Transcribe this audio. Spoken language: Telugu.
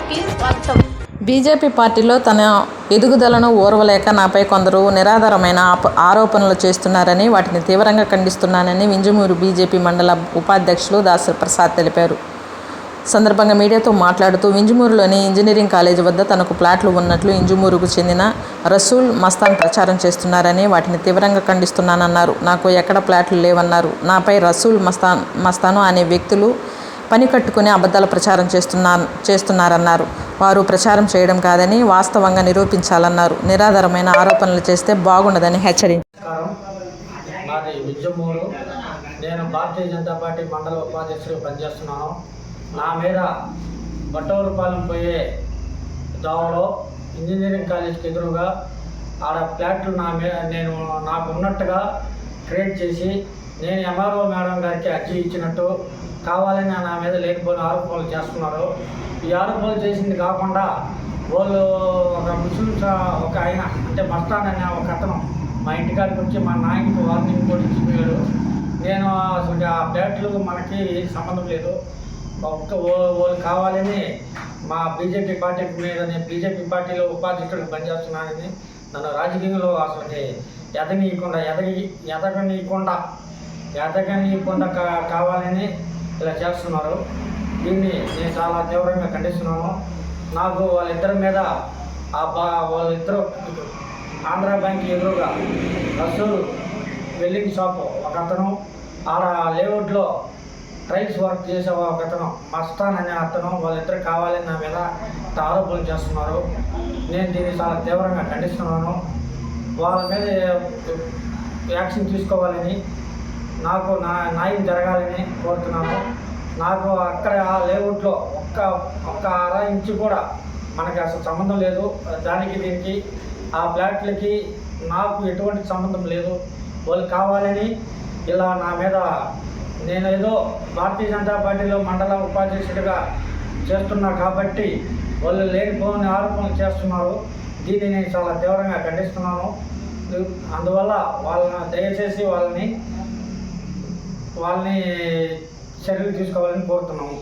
న్యూస్కి స్వాగతం. బీజేపీ పార్టీలో తన ఎదుగుదలను ఓర్వలేక నాపై కొందరు నిరాధారమైన ఆరోపణలు చేస్తున్నారని, వాటిని తీవ్రంగా ఖండిస్తున్నానని వింజమూరు బీజేపీ మండల ఉపాధ్యక్షులు దాసరి ప్రసాద్ తెలిపారు. సందర్భంగా మీడియాతో మాట్లాడుతూ, వింజమూరులోని ఇంజనీరింగ్ కాలేజీ వద్ద తనకు ప్లాట్లు ఉన్నట్లు ఇంజమూరుకు చెందిన రసూల్ మస్తాన్ ప్రచారం చేస్తున్నారని, వాటిని తీవ్రంగా ఖండిస్తున్నానన్నారు. నాకు ఎక్కడ ప్లాట్లు లేవన్నారు. నాపై రసూల్ మస్తాను అనే వ్యక్తులు పని కట్టుకుని అబద్ధాల ప్రచారం చేస్తున్నారన్నారు. వారు ప్రచారం చేయడం కాదని వాస్తవంగా నిరూపించాలన్నారు. నిరాధారమైన ఆరోపణలు చేస్తే బాగుండదని హెచ్చరించారు. మాది వింజమూరు. నేను భారతీయ జనతా పార్టీ మండల ఉపాధ్యక్షుడిగా పనిచేస్తున్నాను. నా మీద బట్టవరపాలెం పోయే దావలో ఇంజనీరింగ్ కాలేజీకి ఎదురుగా ఆడ ఫ్లాట్లు నాకు ఉన్నట్టుగా క్రియేట్ చేసి నేను ఎంఆర్ఓ మేడం గారికి అర్జీ ఇచ్చినట్టు కావాలని నా మీద లేకపోయిన ఆరోపణలు చేస్తున్నారు. ఈ ఆరోపణలు చేసింది కాకుండా వాళ్ళు ఒక ముస్లిమ్స్ ఒక ఆయన అంటే మస్తాన్ అనే ఒక అతను మా ఇంటికాడికి వచ్చి మా నాయనకి వార్నింగ్ కూడా ఇచ్చిపోయాడు. నేను అసలు ఆ ఫ్లాట్లు మనకి సంబంధం లేదు, వాళ్ళు కావాలని మా బీజేపీ పార్టీ మీద నేను బీజేపీ పార్టీలో ఉపాధ్యక్షుడికి పనిచేస్తున్నానని నన్ను రాజకీయంలో అసలుకి ఎదగనీయకుండా కావాలని ఇలా చేస్తున్నారు. దీన్ని నేను చాలా తీవ్రంగా ఖండిస్తున్నాను. నాకు వాళ్ళిద్దరి మీద వాళ్ళిద్దరూ ఆంధ్రా బ్యాంక్ ఎదురుగా రసూల్ వెల్డింగ్ షాపు ఒక అతను, ఆడ లేఅవుట్లో ట్రైల్స్ వర్క్ చేసే ఒక అతను మస్తాన్ అనే అతను, వాళ్ళిద్దరు కావాలని నా మీద ఆరోపణలు చేస్తున్నారు. నేను దీన్ని చాలా తీవ్రంగా ఖండిస్తున్నాను. వాళ్ళ మీద యాక్షన్ తీసుకోవాలని, నాకు న్యాయం జరగాలని కోరుతున్నాను. నాకు అక్కడ ఆ లేఅవుట్లో ఒక్క అర ఇంచు కూడా మనకి అసలు సంబంధం లేదు. దీనికి ఆ ఫ్లాట్లకి నాకు ఎటువంటి సంబంధం లేదు. వాళ్ళు కావాలని ఇలా నా మీద నేను ఏదో భారతీయ జనతా పార్టీలో మండల ఉపాధ్యక్షుడిగా చేస్తున్నా కాబట్టి వాళ్ళు లేనిపోని ఆరోపణలు చేస్తున్నారు. దీన్ని నేను చాలా తీవ్రంగా ఖండిస్తున్నాను. అందువల్ల దయచేసి వాళ్ళని చర్యలు తీసుకోవాలని కోరుతున్నాము.